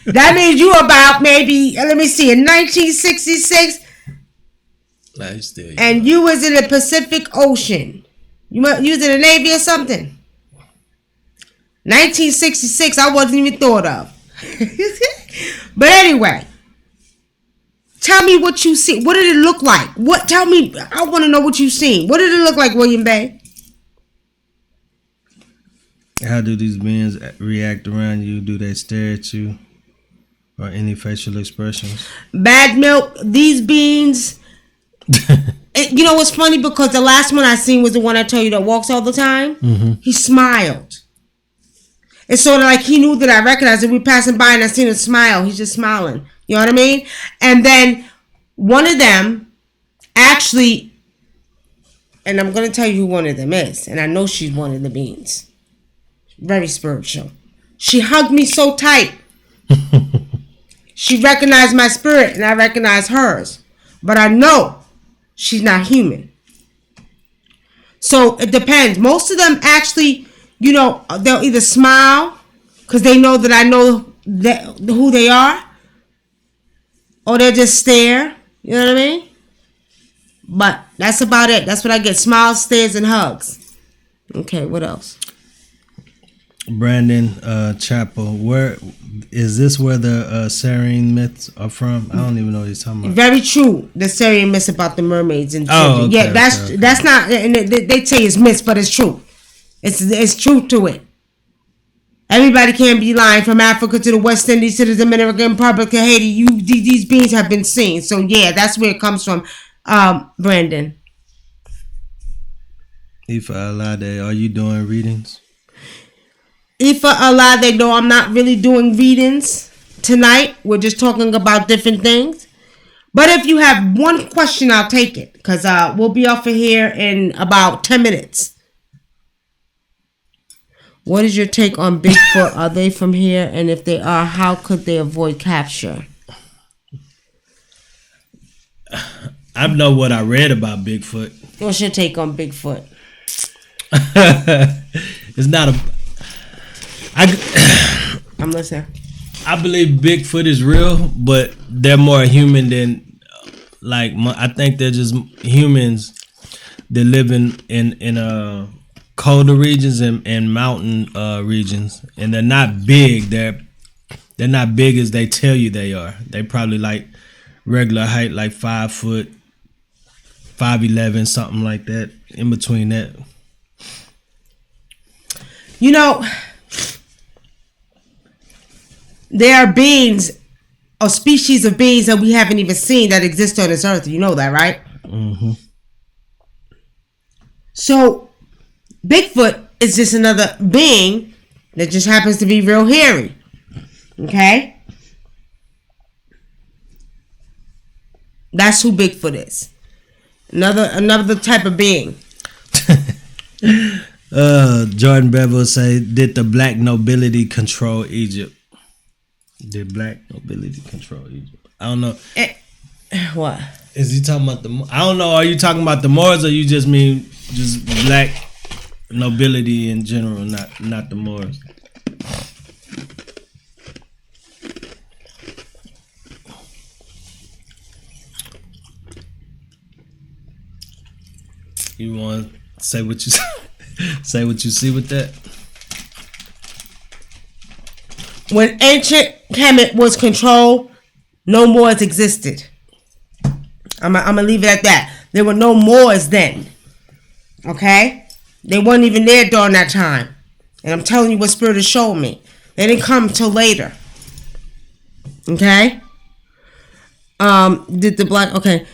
That means you about maybe, let me see, in 1966. And you was in the Pacific Ocean. You was in the Navy or something? 1966, I wasn't even thought of. But anyway, tell me what you see. What did it look like? Tell me, I want to know what you seen. What did it look like, William Bay? How do these beings react around you? Do they stare at you? Or any facial expressions? Bad milk, these beings... You know what's funny? Because the last one I seen was the one I told you that walks all the time. Mm-hmm. He smiled. It's sort of like he knew that I recognized it. We passing by and I seen him smile. He's just smiling. You know what I mean? And then one of them actually, and I'm going to tell you who one of them is. And I know she's one of the beings. Very spiritual. She hugged me so tight. She recognized my spirit and I recognized hers. But I know she's not human. So it depends. Most of them actually, they'll either smile because they know that I know who they are, or they'll just stare. You know what I mean? But that's about it. That's what I get. Smiles, stares, and hugs. Okay, what else? Brandon Chapel, where is this? Where the Syrian myths are from? I don't even know what he's talking about. Very true. The Syrian myths about the mermaids and okay, yeah, that's not. And they say it's myths, but it's true. It's truth to it. Everybody can't be lying. From Africa to the West Indies to the Dominican Republic to Haiti, these beings have been seen. So yeah, that's where it comes from. Brandon. Ifa Alade, are you doing readings? Ifa Allah, they know I'm not really doing readings tonight. We're just talking about different things. But if you have one question, I'll take it. Because we'll be off of here in about 10 minutes. What is your take on Bigfoot? Are they from here? And if they are, how could they avoid capture? I know what I read about Bigfoot. What's your take on Bigfoot? It's not a... I'm listening. I believe Bigfoot is real, but they're more human than I think they're just humans that live in colder regions and mountain regions, and they're not big. They're not big as they tell you they are. They probably like regular height, like 5 foot, 5'11", something like that. In between that, you know, there are beings or species of beings that we haven't even seen that exist on this earth. You know that, right? Mm-hmm. So, Bigfoot is just another being that just happens to be real hairy. Okay? That's who Bigfoot is. Another type of being. Jordan Bevel say, did the black nobility control Egypt? Did black nobility control Egypt? I don't know. What? Is he talking about I don't know. Are you talking about the Moors, or you just mean just black nobility in general, not the Moors? You want to say what you say what you see with that? When ancient Kemet was controlled, no Moors existed. I'm gonna leave it at that. There were no Moors then. Okay? They weren't even there during that time. And I'm telling you what Spirit has shown me. They didn't come till later. Okay? Did the black... Okay.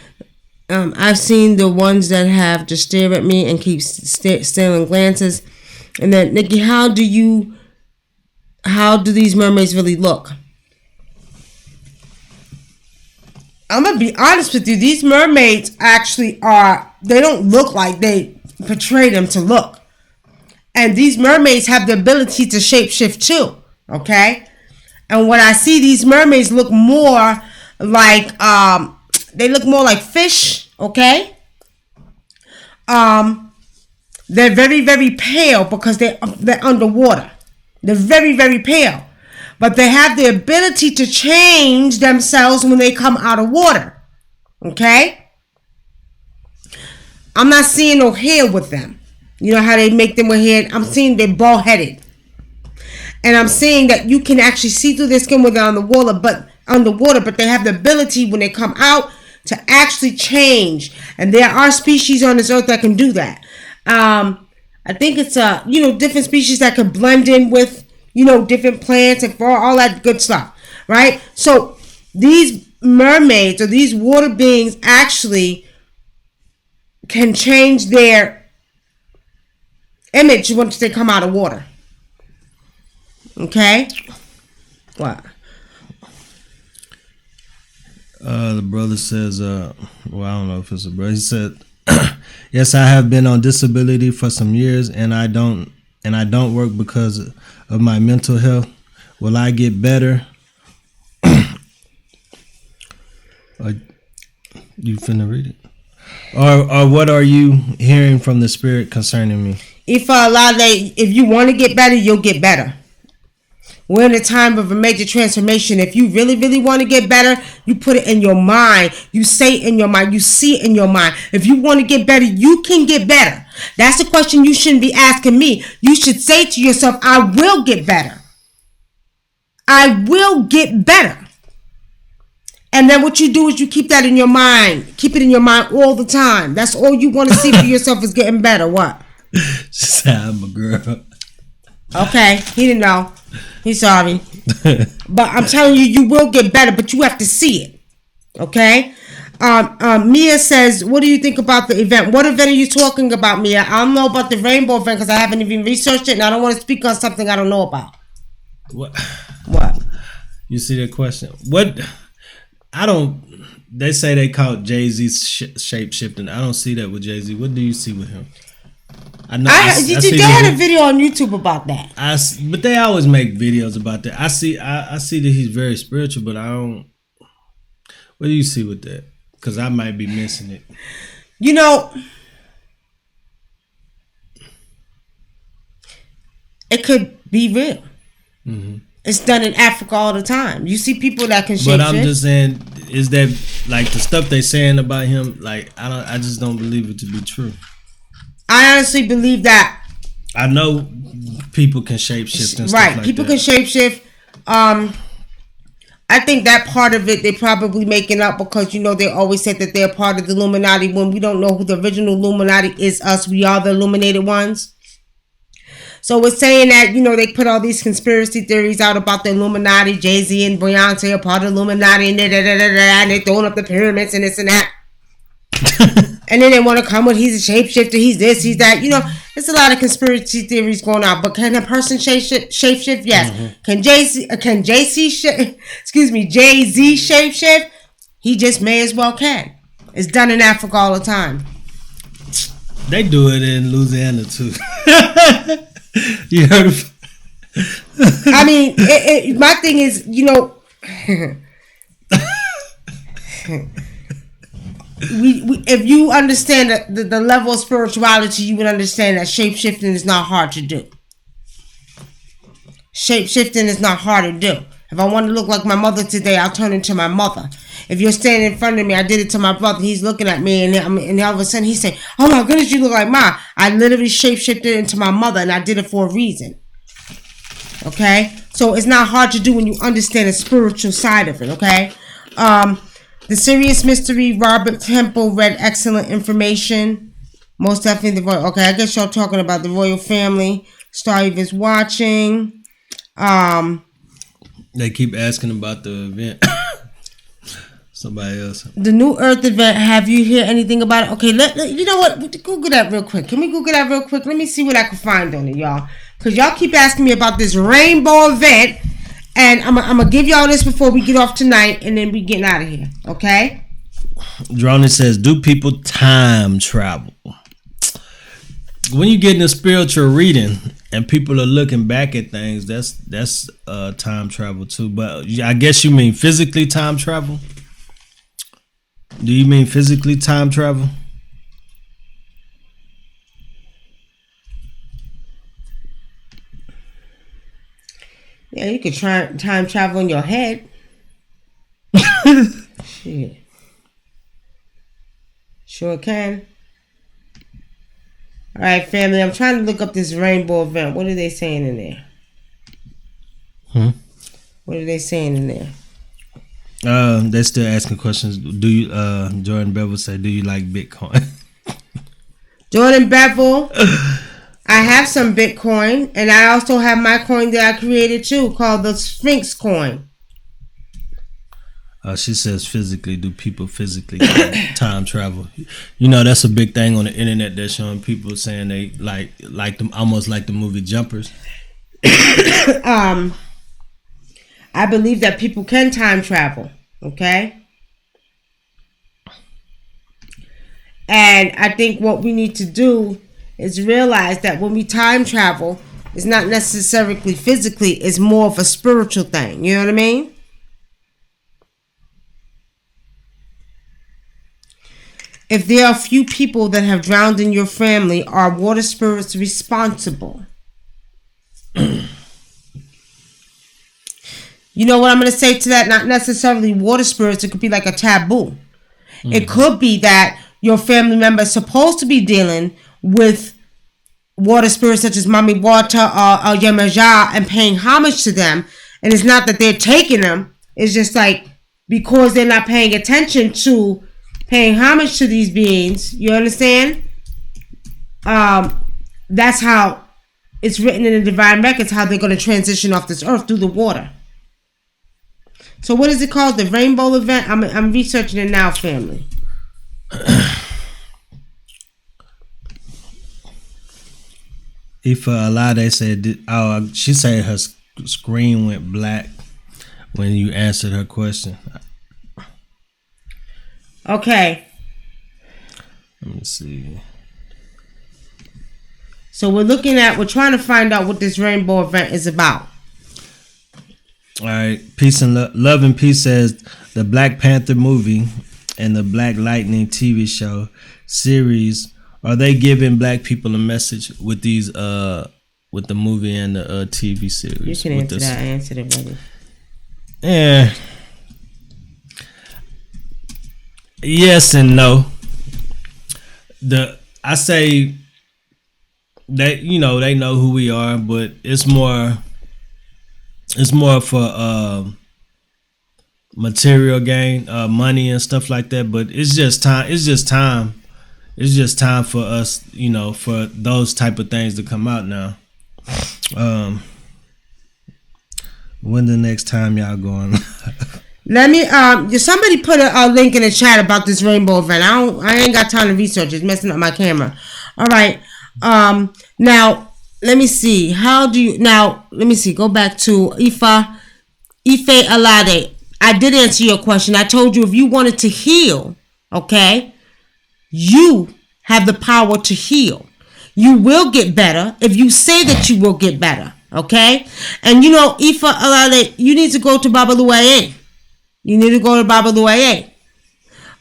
I've seen the ones that have just stare at me and keep stealing glances. And then, Nikki, how do these mermaids really look? I'm going to be honest with you. These mermaids actually they don't look like they portray them to look. And these mermaids have the ability to shapeshift too. Okay? And when I see these mermaids look more like, they look more like fish. Okay? They're very, very pale because they're underwater. They're very, very pale. But they have the ability to change themselves when they come out of water. Okay? I'm not seeing no hair with them. You know how they make them with hair? I'm seeing they're bald-headed. And I'm seeing that you can actually see through their skin when they're underwater, but they have the ability when they come out to actually change. And there are species on this earth that can do that. I think it's different species that can blend in with different plants and all that good stuff, right? So these mermaids or these water beings actually can change their image once they come out of water. Okay? What? The brother says, I don't know if it's a brother. He said, yes, I have been on disability for some years, and I don't work because of my mental health. Will I get better? You finna read it? Or what are you hearing from the Spirit concerning me? If you want to get better, you'll get better. We're in a time of a major transformation. If you really, really want to get better, you put it in your mind. You say it in your mind. You see it in your mind. If you want to get better, you can get better. That's a question you shouldn't be asking me. You should say to yourself, I will get better. I will get better. And then what you do is you keep that in your mind. Keep it in your mind all the time. That's all you want to see for yourself is getting better. What? She said, I'm a girl. Okay, he didn't know. He's sorry. But I'm telling you, you will get better, but you have to see it. Okay? Mia says, what do you think about the event? What event are you talking about, Mia? I don't know about the rainbow event because I haven't even researched it and I don't want to speak on something I don't know about. What? You see that question? They say they call Jay-Z shape shifting. I don't see that with Jay-Z. What do you see with him? They had a video on YouTube about that. But they always make videos about that. I see that he's very spiritual, but I don't. What do you see with that? Because I might be missing it. It could be real. It's done in Africa all the time. You see people that can shapeshift. But I'm just saying, is that like the stuff they saying about him? Like I just don't believe it to be true. I honestly believe that. I know people can shapeshift and stuff right. like People that. can shapeshift. I think that part of it they probably making up because they always said that they're part of the Illuminati when we don't know who the original Illuminati is. Us, we are the illuminated ones. So we're saying that they put all these conspiracy theories out about the Illuminati. Jay-Z and Beyonce are part of the Illuminati, and and they're throwing up the pyramids and this and that. And then they want to come with he's a shapeshifter, he's this, he's that. There's a lot of conspiracy theories going on. But can a person shapeshift? Yes. Can Jay-Z shapeshift? He just may as well can. It's done in Africa all the time. They do it in Louisiana too. You heard of? I mean, my thing is, if you understand the level of spirituality, you would understand that shapeshifting is not hard to do. Shapeshifting is not hard to do. If I want to look like my mother today, I'll turn into my mother. If you're standing in front of me, I did it to my brother. He's looking at me, and all of a sudden he's saying, "Oh my goodness, you look like Mom." I literally shapeshifted into my mother, and I did it for a reason. Okay, so it's not hard to do when you understand the spiritual side of it. Okay, the Serious Mystery. Robert Temple read excellent information. Most definitely the royal. Okay, I guess y'all talking about the royal family. Star is watching. They keep asking about the event. Somebody else. The New Earth event. Have you heard anything about it? Okay, you know what? Google that real quick. Can we Google that real quick? Let me see what I can find on it, y'all. Because y'all keep asking me about this rainbow event. And I'm going to give y'all this before we get off tonight. And then we getting out of here. Okay? Droney says, do people time travel? When you get in a spiritual reading and people are looking back at things, that's time travel too. But I guess you mean physically time travel? Do you mean physically time travel? Yeah, you could try time travel in your head. Shit. Sure can. All right, family. I'm trying to look up this rainbow event. What are they saying in there? What are they saying in there? They're still asking questions. Do you, Jordan Bevel say, do you like Bitcoin? Jordan Bevel, I have some Bitcoin, and I also have my coin that I created too, called the Sphinx coin. She says physically, do people physically time travel? That's a big thing on the internet. They're showing people saying they like them, almost like the movie Jumpers. I believe that people can time travel, okay? And I think what we need to do is realize that when we time travel, it's not necessarily physically, it's more of a spiritual thing. You know what I mean? If there are a few people that have drowned in your family, are water spirits responsible? You know what I'm going to say to that? Not necessarily water spirits. It could be like a taboo. It could be that your family member is supposed to be dealing with water spirits such as Mami Water or Yemaja and paying homage to them. And it's not that they're taking them. It's just like because they're not paying attention to paying homage to these beings. You understand? That's how it's written in the divine records, how they're going to transition off this earth through the water. So what is it called? The rainbow event? I'm researching it now, family. If Alade said, she said her screen went black when you answered her question. Okay. Let me see. So we're trying to find out what this rainbow event is about. All right. Peace and love and peace says the Black Panther movie and the Black Lightning TV show series, are they giving black people a message with these with the movie and the TV series. You can answer that. I answered it already. Yeah. Yes and no. I say that they know who we are, but it's more for material gain, money and stuff like that. But it's just time. It's just time for us, for those type of things to come out now. When the next time y'all going? Let me somebody put a link in the chat about this rainbow event. I ain't got time to research. It's messing up my camera. All right. Now let me see. Let me see. Go back to Ife Alade. I did answer your question. I told you if you wanted to heal, okay, you have the power to heal. You will get better if you say that you will get better, okay? And Ife Alade, you need to go to Babaluaye. You need to go to Babaluaye.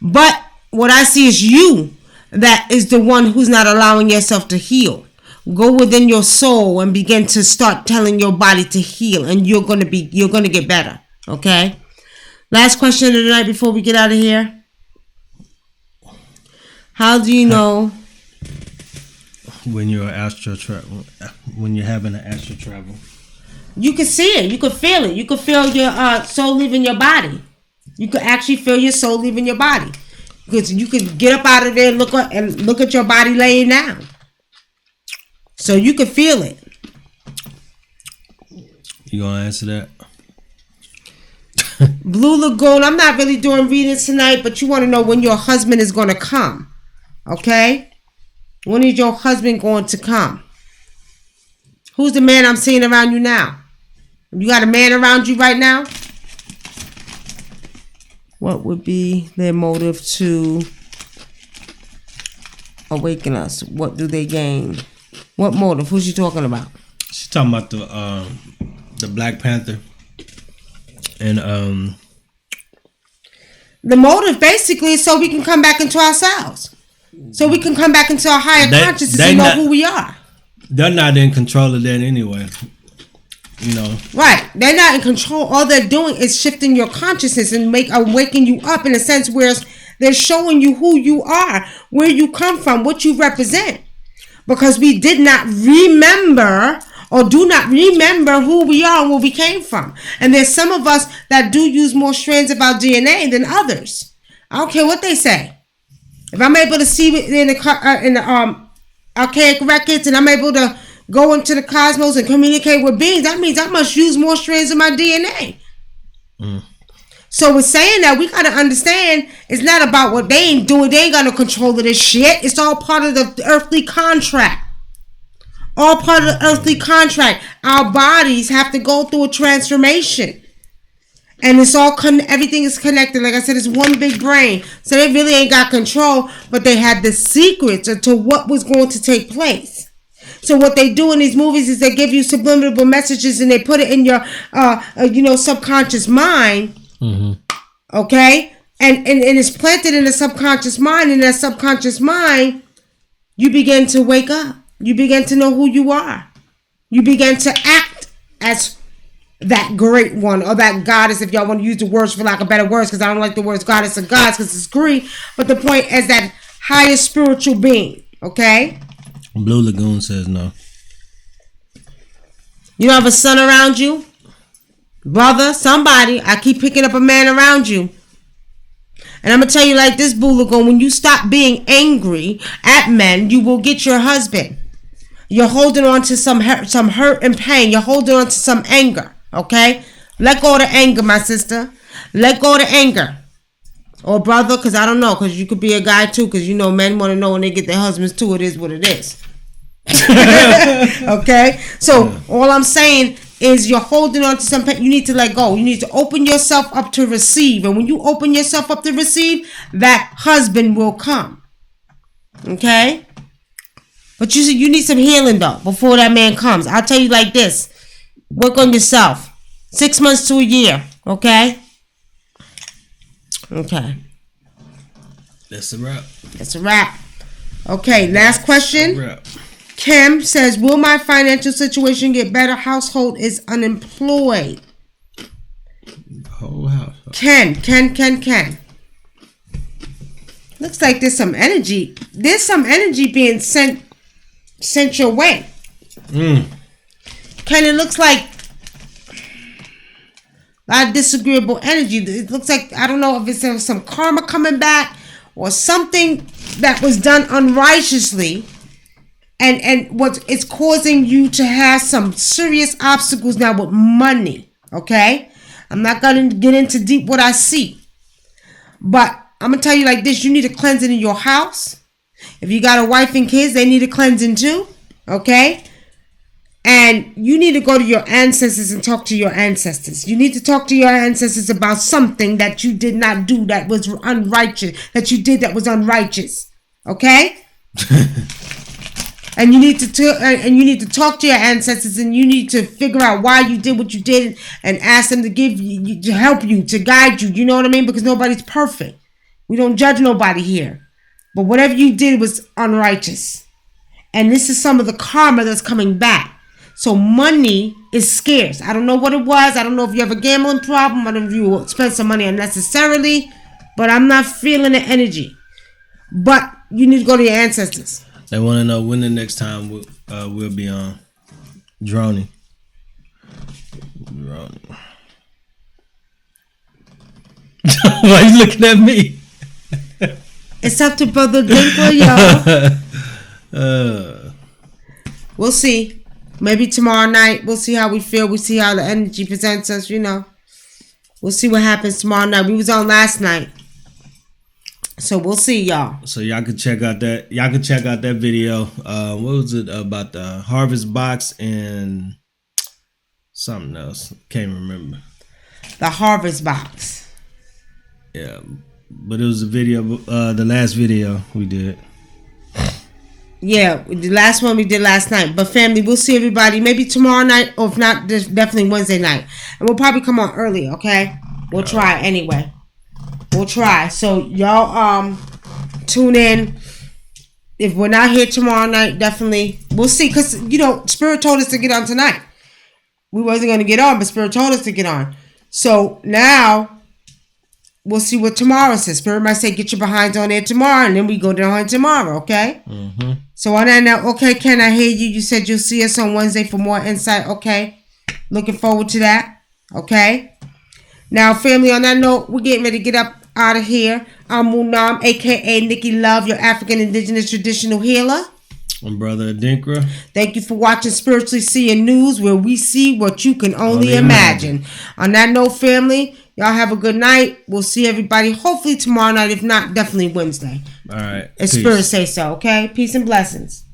But what I see is you that is the one who's not allowing yourself to heal. Go within your soul and begin to start telling your body to heal, and you're gonna get better. Okay. Last question of the night before we get out of here. How do you know when you're having an astral travel? You can see it. You can feel it. You can feel your soul leaving your body. You could actually feel your soul leaving your body. Because you could get up out of there and look at your body laying down. So you can feel it. You gonna answer that? Blue Lagoon, I'm not really doing readings tonight, but you want to know when your husband is going to come. Okay? When is your husband going to come? Who's the man I'm seeing around you now? You got a man around you right now? What would be their motive to awaken us? What do they gain? What motive? Who's she talking about? She's talking about the Black Panther. And the motive basically is so we can come back into ourselves. So we can come back into our higher consciousness and know who we are. They're not in control of that anyway. Right. They're not in control. All they're doing is shifting your consciousness and waking you up in a sense where they're showing you who you are, where you come from, what you represent. Because we did not remember or do not remember who we are and where we came from. And there's some of us that do use more strands of our DNA than others. I don't care what they say. If I'm able to see it in the archaic records and I'm able to go into the cosmos and communicate with beings, that means I must use more strands of my DNA. So with saying that, we got to understand it's not about what they ain't doing. They ain't got no control of this shit. It's all part of the earthly contract. All part of the earthly contract. Our bodies have to go through a transformation. And it's all everything is connected. Like I said, it's one big brain. So they really ain't got control, but they had the secrets to what was going to take place. So what they do in these movies is they give you subliminal messages and they put it in your subconscious mind. Mm-hmm. Okay? And it's planted in the subconscious mind. In that subconscious mind, you begin to wake up. You begin to know who you are. You begin to act as that great one or that goddess, if y'all want to use the words for lack of better words, because I don't like the words goddess and gods because it's Greek. But the point is that higher spiritual being. Okay? Blue Lagoon says no. You don't have a son around you? Brother, somebody. I keep picking up a man around you. And I'm going to tell you like this, Blue Lagoon. When you stop being angry at men, you will get your husband. You're holding on to some hurt and pain. You're holding on to some anger. Okay? Let go of the anger, my sister. Let go of the anger. Or brother, because I don't know. Because you could be a guy too. Because men want to know when they get their husbands too. It is what it is. Okay? So all I'm saying is you're holding on to some pain. You need to let go. You need to open yourself up to receive. And when you open yourself up to receive, that husband will come. Okay? But you need some healing though before that man comes. I'll tell you like this. Work on yourself. 6 months to a year. Okay? Okay. That's a wrap. That's a wrap. Okay, last question. Kim says, will my financial situation get better? Household is unemployed. Whole house. Ken. Looks like there's some energy. There's some energy being sent your way. Ken, it looks like a lot of disagreeable energy. It looks like, I don't know if it's some karma coming back or something that was done unrighteously. And what it's causing you to have some serious obstacles now with money. Okay? I'm not going to get into deep what I see. But I'm going to tell you like this. You need a cleansing in your house. If you got a wife and kids, they need a cleansing too. Okay? And you need to go to your ancestors and talk to your ancestors. You need to talk to your ancestors about something that you did not do that was unrighteous. That you did that was unrighteous. Okay? And you need to talk to your ancestors, and you need to figure out why you did what you did, and ask them to give you, to help you, to guide you. You know what I mean? Because nobody's perfect. We don't judge nobody here. But whatever you did was unrighteous, and this is some of the karma that's coming back. So money is scarce. I don't know what it was. I don't know if you have a gambling problem. I don't know if you spend some money unnecessarily, but I'm not feeling the energy. But you need to go to your ancestors. They want to know when the next time we'll be on. Droney. Why are you looking at me? It's up to Brother Dinkler, y'all. We'll see. Maybe tomorrow night. We'll see how we feel. We'll see how the energy presents us, you know. We'll see what happens tomorrow night. We was on last night. So we'll see, y'all. So y'all can check out that. Y'all can check out that video. What was it about the harvest box and something else? Can't remember. The harvest box. Yeah, but it was a video. The last video we did. Yeah, the last one we did last night. But family, we'll see everybody maybe tomorrow night, or if not, definitely Wednesday night. And we'll probably come on early. Okay, we'll try anyway. We'll try. So y'all tune in. If we're not here tomorrow night, definitely we'll see. Because, you know, Spirit told us to get on tonight. We wasn't going to get on, but Spirit told us to get on. So now we'll see what tomorrow says. Spirit might say, get your behinds on there tomorrow. And then we go down tomorrow, okay? Mm-hmm. So on that note, okay, Ken, I hear you. You said you'll see us on Wednesday for more insight. Okay. Looking forward to that. Okay. Now, family, on that note, we're getting ready to get up out of here. I'm Wunam, a.k.a. Nikki Love, your African Indigenous Traditional Healer. I'm Brother Adinkra. Thank you for watching Spiritually Seeing News, where we see what you can only imagine. On that note, family, y'all have a good night. We'll see everybody hopefully tomorrow night. If not, definitely Wednesday. All right. If Spirit say so, okay? Peace and blessings.